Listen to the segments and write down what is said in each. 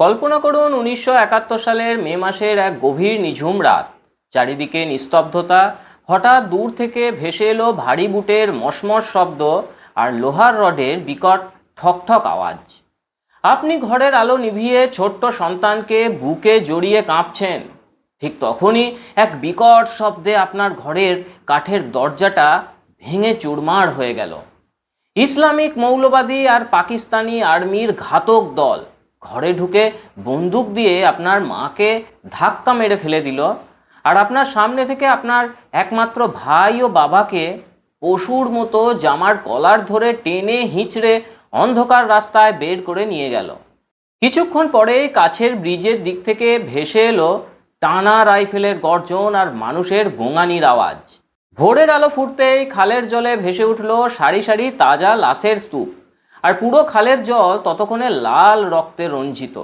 কল্পনা করুন 1971 সালের মে মাসের এক গভীর নিঝুম রাত। চারিদিকে নিস্তব্ধতা। হঠাৎ দূর থেকে ভেসে এলো ভারী বুটের মশমশ শব্দ আর লোহার রডের বিকট ঠকঠক আওয়াজ। আপনি ঘরের আলো নিভিয়ে ছোট্ট সন্তানকে বুকে জড়িয়ে কাঁপছেন। ঠিক তখনই এক বিকট শব্দে আপনার ঘরের কাঠের দরজাটা ভেঙে চুরমার হয়ে গেল। ইসলামিক মৌলবাদী আর পাকিস্তানি আর্মির ঘাতক দল ঘরে ঢুকে বন্দুক দিয়ে আপনার মাকে ধাক্কা মেরে ফেলে দিল, আর আপনার সামনে থেকে আপনার একমাত্র ভাই ও বাবাকে পশুর মতো জামার কলার ধরে টেনে হিঁচড়ে অন্ধকার রাস্তায় বের করে নিয়ে গেল। কিছুক্ষণ পরে কাছের ব্রিজের দিক থেকে ভেসে এলো টানা রাইফেলের গর্জন আর মানুষের গোঙানির আওয়াজ। ভোরের আলো ফুটতেই খালের জলে ভেসে উঠল সারি সারি তাজা লাশের স্তূপ, আর পুরো খালের জল ততক্ষণে লাল রক্তে রঞ্জিত।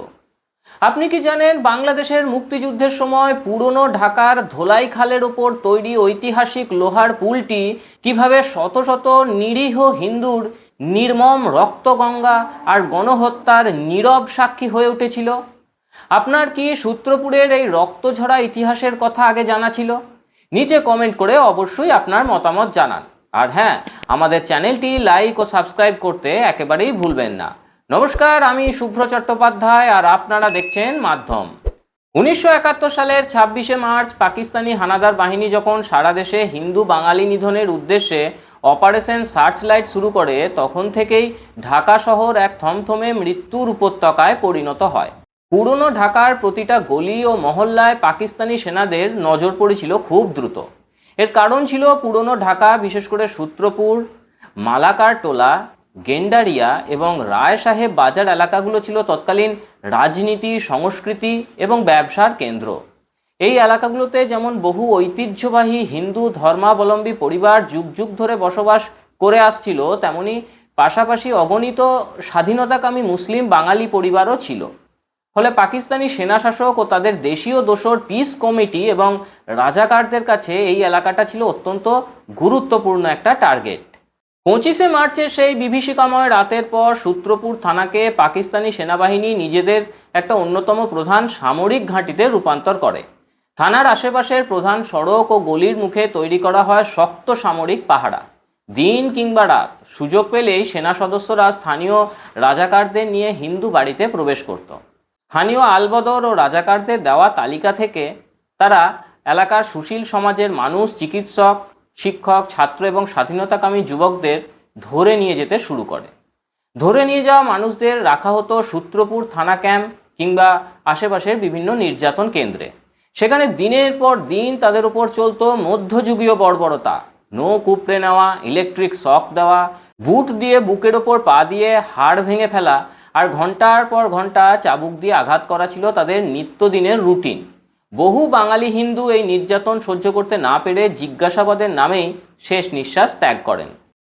আপনি কি জানেন বাংলাদেশের মুক্তিযুদ্ধের সময় পুরনো ঢাকার ধোলাই খালের ওপর তৈরি ঐতিহাসিক লোহার পুলটি কিভাবে শত শত নিরীহ হিন্দুর নির্মম রক্তগঙ্গা আর গণহত্যার নীরব সাক্ষী হয়ে উঠেছিল? আপনার কি সূত্রপুরের এই রক্তঝরা ইতিহাসের কথা আগে জানা ছিল? নিচে কমেন্ট করে অবশ্যই আপনার মতামত জানান। আর হ্যাঁ, আমাদের চ্যানেলটি লাইক ও সাবস্ক্রাইব করতে একেবারেই ভুলবেন না। নমস্কার, আমি শুভ্র চট্টোপাধ্যায় আর আপনারা দেখছেন মাধ্যম। 1971 সালের 26শে মার্চ পাকিস্তানি হানাদার বাহিনী যখন সারা দেশে হিন্দু বাঙালি নিধনের উদ্দেশ্যে অপারেশন সার্চলাইট শুরু করে, তখন থেকেই ঢাকা শহর এক থমথমে মৃত্যুর উপত্যকায় পরিণত হয়। পুরনো ঢাকার প্রতিটা গলি ও মহল্লায় পাকিস্তানি সেনাদের নজর পড়েছিল খুব দ্রুত। এর কারণ ছিল পুরনো ঢাকা, বিশেষ করে সূত্রপুর, মালাকার টোলা, গেন্ডারিয়া এবং রায় সাহেব বাজার এলাকাগুলো ছিল তৎকালীন রাজনীতি, সংস্কৃতি এবং ব্যবসার কেন্দ্র। এই এলাকাগুলোতে যেমন বহু ঐতিহ্যবাহী হিন্দু ধর্মাবলম্বী পরিবার যুগ যুগ ধরে বসবাস করে আসছিল, তেমনি পাশাপাশি অগণিত স্বাধীনতাকামী মুসলিম বাঙালি পরিবারও ছিল। ফলে পাকিস্তানি সেনাশাসক ও তাদের দেশীয় দোসর পিস কমিটি এবং রাজাকারদের কাছে এই এলাকাটা ছিল অত্যন্ত গুরুত্বপূর্ণ একটা টার্গেট। 25শে মার্চের সেই বিভীষিকাময় রাতের পর সূত্রপুর থানাকে পাকিস্তানি সেনাবাহিনী নিজেদের একটা অন্যতম প্রধান সামরিক ঘাঁটিতে রূপান্তর করে। থানার আশেপাশের প্রধান সড়ক ও গলির মুখে তৈরি করা হয় শক্ত সামরিক পাহারা। দিন কিংবা রাত সুযোগ পেলেই সেনা সদস্যরা স্থানীয় রাজাকারদের নিয়ে হিন্দু বাড়িতে প্রবেশ করত। স্থানীয় আলবদর ও রাজাকারদের দেওয়া তালিকা থেকে তারা এলাকার সুশীল সমাজের মানুষ, চিকিৎসক, শিক্ষক, ছাত্র এবং স্বাধীনতাকামী যুবকদের ধরে নিয়ে যেতে শুরু করে। ধরে নিয়ে যাওয়া মানুষদের রাখা হতো সূত্রপুর থানা ক্যাম্প কিংবা আশেপাশের বিভিন্ন নির্যাতন কেন্দ্রে। সেখানে দিনের পর দিন তাদের উপর চলতো মধ্যযুগীয় বর্বরতা। নখ উপড়ে নেওয়া, ইলেকট্রিক শক দেওয়া, বুট দিয়ে বুকের ওপর পা দিয়ে হাড় ভেঙে ফেলা আর ঘন্টার পর ঘন্টা চাবুক দিয়ে আঘাত করা ছিল তাদের নিত্যদিনের রুটিন। বহু বাঙালি হিন্দু এই নির্যাতন সহ্য করতে না পেরে জিজ্ঞাসাবাদের নামেই শেষ নিঃশ্বাস ত্যাগ করেন।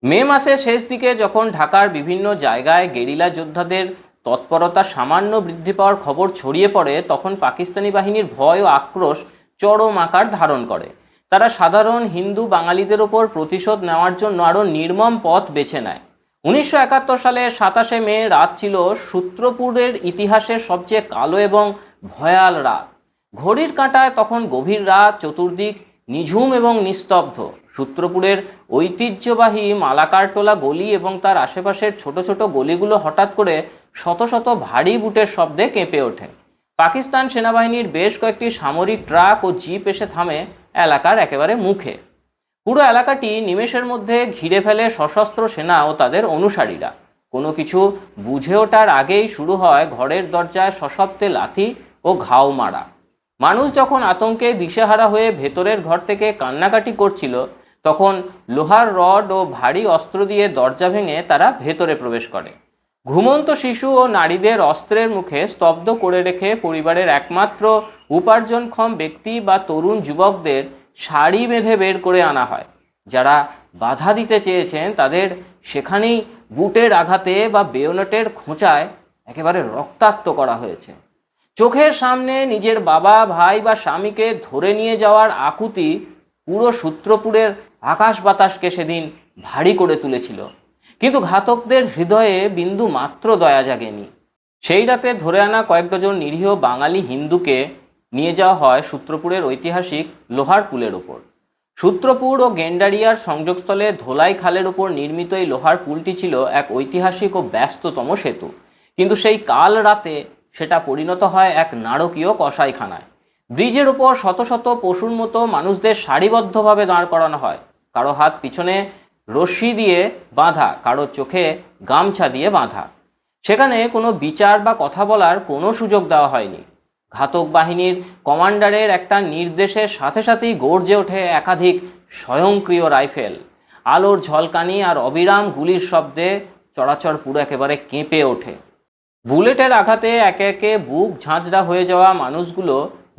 মে মাসের শেষ দিকে যখন ঢাকার বিভিন্ন জায়গায় গেরিলা যোদ্ধাদের তৎপরতা সামান্য বৃদ্ধি পাওয়ার খবর ছড়িয়ে পড়ে, তখন পাকিস্তানি বাহিনীর ভয় ও আক্রোশ চরম আকার ধারণ করে। তারা সাধারণ হিন্দু বাঙালিদের ওপর প্রতিশোধ নেওয়ার জন্য আরও নির্মম পথ বেছে নেয়। 1971 সালের 27শে মে রাত ছিল সূত্রপুরের ইতিহাসের সবচেয়ে কালো এবং ভয়াল রাত। ঘড়ির কাঁটায় তখন গভীর রাত, চতুর্দিক নিঝুম এবং নিস্তব্ধ। সূত্রপুরের ঐতিহ্যবাহী মালাকারটোলা গলি এবং তার আশেপাশের ছোট ছোট গলিগুলো হঠাৎ করে শত শত ভারী বুটের শব্দে কেঁপে ওঠে। পাকিস্তান সেনাবাহিনীর বেশ কয়েকটি সামরিক ট্রাক ও জিপ এসে থামে এলাকার একেবারে মুখে। পুরো এলাকাটি নিমেষের মধ্যে ঘিরে ফেলে সশস্ত্র সেনা ও তাদের অনুসারীরা। কোনো কিছু বুঝে ওঠার আগেই শুরু হয় ঘরের দরজায় সশব্দে লাথি ও ঘাও মারা। মানুষ যখন আতঙ্কে দিশেহারা হয়ে ভেতরের ঘর থেকে কান্নাকাটি করছিল, তখন লোহার রড ও ভারী অস্ত্র দিয়ে দরজা ভেঙে তারা ভেতরে প্রবেশ করে। ঘুমন্ত শিশু ও নারীদের অস্ত্রের মুখে স্তব্ধ করে রেখে পরিবারের একমাত্র উপার্জনক্ষম ব্যক্তি বা তরুণ যুবকদের সারি বেঁধে বের করে আনা হয়। যারা বাধা দিতে চেয়েছেন তাদের সেখানেই বুটের আঘাতে বা বেয়োনেটের খোঁচায় একেবারে রক্তাক্ত করা হয়েছে। চোখের সামনে নিজের বাবা, ভাই বা স্বামীকে ধরে নিয়ে যাওয়ার আকুতি পুরো সূত্রপুরের আকাশ বাতাসকে সেদিন ভারী করে তুলেছিল। কিন্তু ঘাতকদের হৃদয়ে বিন্দু মাত্র দয়া জাগেনি। সেই রাতে ধরে আনা কয়েক ডজন নিরীহ বাঙালি হিন্দুকে নিয়ে যাওয়া হয় সূত্রপুরের ঐতিহাসিক লোহার পুলের ওপর। সূত্রপুর ও গেন্ডারিয়ার সংযোগস্থলে ধোলাই খালের ওপর নির্মিত এই লোহার পুলটি ছিল এক ঐতিহাসিক ও ব্যস্ততম সেতু, কিন্তু সেই কাল রাতে সেটা পরিণত হয় এক নারকীয় কসাইখানায়। ব্রিজের ওপর শত শত পশুর মতো মানুষদের সারিবদ্ধভাবে দাঁড় করানো হয়, কারো হাত পিছনে রশ্মি দিয়ে বাঁধা, কারো চোখে গামছা দিয়ে বাঁধা। সেখানে কোনো বিচার বা কথা বলার কোনো সুযোগ দেওয়া হয়নি। ঘাতক বাহিনীর কমান্ডারের একটা নির্দেশের সাথে সাথেই গর্জে ওঠে একাধিক স্বয়ংক্রিয় রাইফেল। আলোর ঝলকানি আর অবিরাম গুলির শব্দে চরাচর পুরো একেবারে কেঁপে ওঠে। বুলেটের আঘাতে একে একে বুক ঝাঁঝরা হয়ে যাওয়া মানুষগুলো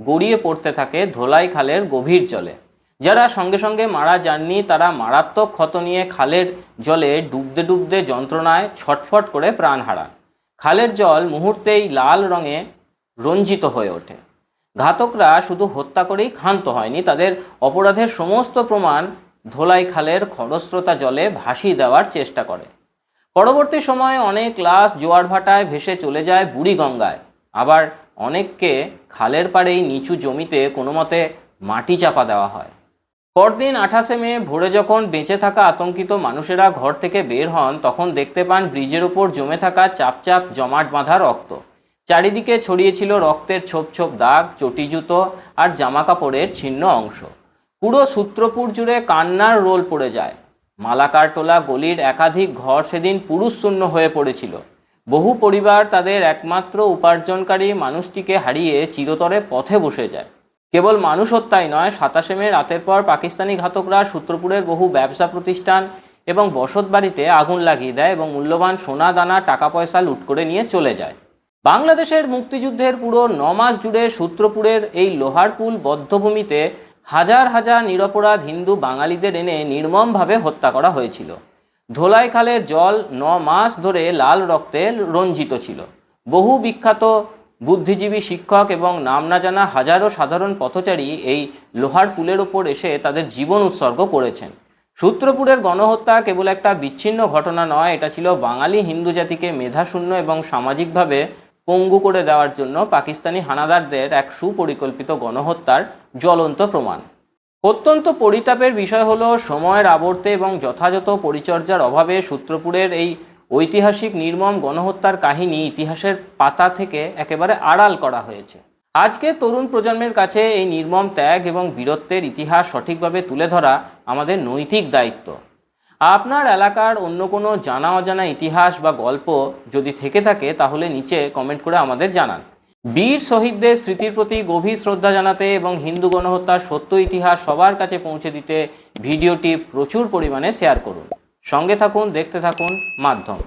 গড়িয়ে পড়তে থাকে ধোলাই খালের গভীর জলে। যারা সঙ্গে সঙ্গে মারা যাননি তারা মারাত্মক ক্ষত নিয়ে খালের জলে ডুবতে ডুবতে যন্ত্রণায় ছটফট করে প্রাণ হারান। খালের জল মুহূর্তেই লাল রঙে রঞ্জিত হয়ে ওঠে। ঘাতকরা শুধু হত্যা করেই ক্ষান্ত হয়নি, তাদের অপরাধের সমস্ত প্রমাণ ধোলাই খালের খরস্রোতা জলে ভাসিয়ে দেওয়ার চেষ্টা করে। পরবর্তী সময়ে অনেক লাশ জোয়ার ভাটায় ভেসে চলে যায় বুড়িগঙ্গায়, আবার অনেককে খালের পাড়েই নিচু জমিতে কোনো মতে মাটি চাপা দেওয়া হয়। পরদিন 28শে মে ভোরে যখন বেঁচে থাকা আতঙ্কিত মানুষেরা ঘর থেকে বের হন, তখন দেখতে পান ব্রিজের ওপর জমে থাকা চাপ চাপ জমাট বাঁধা রক্ত। চারিদিকে ছড়িয়েছিল রক্তের ছোপ ছোপ দাগ, চটি জুতো আর জামা কাপড়ের ছিন্ন অংশ। পুরো সূত্রপুর জুড়ে কান্নার রোল পড়ে যায়। মালাকার টোলা গলির একাধিক ঘর সেদিন পুরুষ শূন্য হয়ে পড়েছিল। বহু পরিবার তাদের একমাত্র উপার্জনকারী মানুষটিকে হারিয়ে চিরতরে পথে বসে যায়। কেবল মানুষ হত্যাই নয়, 27শে মে রাতের পর পাকিস্তানি ঘাতকরা সূত্রপুরের বহু ব্যবসা প্রতিষ্ঠান এবং বসত বাড়িতে আগুন লাগিয়ে দেয় এবং মূল্যবান সোনা দানা টাকা পয়সা লুট করে নিয়ে চলে যায়। বাংলাদেশের মুক্তিযুদ্ধের পুরো 9 মাস জুড়ে সূত্রপুরের এই লোহার পুল বদ্ধভূমিতে হাজার হাজার নিরপরাধ হিন্দু বাঙালিদের এনে নির্মমভাবে হত্যা করা হয়েছিল। ধোলাই খালের জল 9 মাস ধরে লাল রক্তে রঞ্জিত ছিল। বহু বিখ্যাত বুদ্ধিজীবী, শিক্ষক এবং নাম না জানা হাজারো সাধারণ পথচারী এই লোহার পুলের ওপর এসে তাদের জীবন উৎসর্গ করেছেন। সূত্রপুরের গণহত্যা কেবল একটা বিচ্ছিন্ন ঘটনা নয়, এটা ছিল বাঙালি হিন্দু জাতিকে মেধাশূন্য এবং সামাজিকভাবে পঙ্গু করে দেওয়ার জন্য পাকিস্তানি হানাদারদের এক সুপরিকল্পিত গণহত্যার জ্বলন্ত প্রমাণ। অত্যন্ত পরিতাপের বিষয় হলো সময়ের আবর্তে এবং যথাযথ পরিচর্যার অভাবে সূত্রপুরের এই ঐতিহাসিক নির্মম গণহত্যার কাহিনী ইতিহাসের পাতা থেকে একেবারে আড়াল করা হয়েছে। আজকে তরুণ প্রজন্মের কাছে এই নির্মম ত্যাগ এবং বীরত্বের ইতিহাস সঠিকভাবে তুলে ধরা আমাদের নৈতিক দায়িত্ব। আপনার এলাকার অন্য কোনো জানা অজানা ইতিহাস বা গল্প যদি থেকে থাকে তাহলে নিচে কমেন্ট করে আমাদের জানান। বীর শহীদদের স্মৃতির প্রতি গভীর শ্রদ্ধা জানাতে এবং হিন্দু গণহত্যার সত্য ইতিহাস সবার কাছে পৌঁছে দিতে ভিডিওটি প্রচুর পরিমাণে শেয়ার করুন। সঙ্গে থাকুন, দেখতে থাকুন মাধ্যম।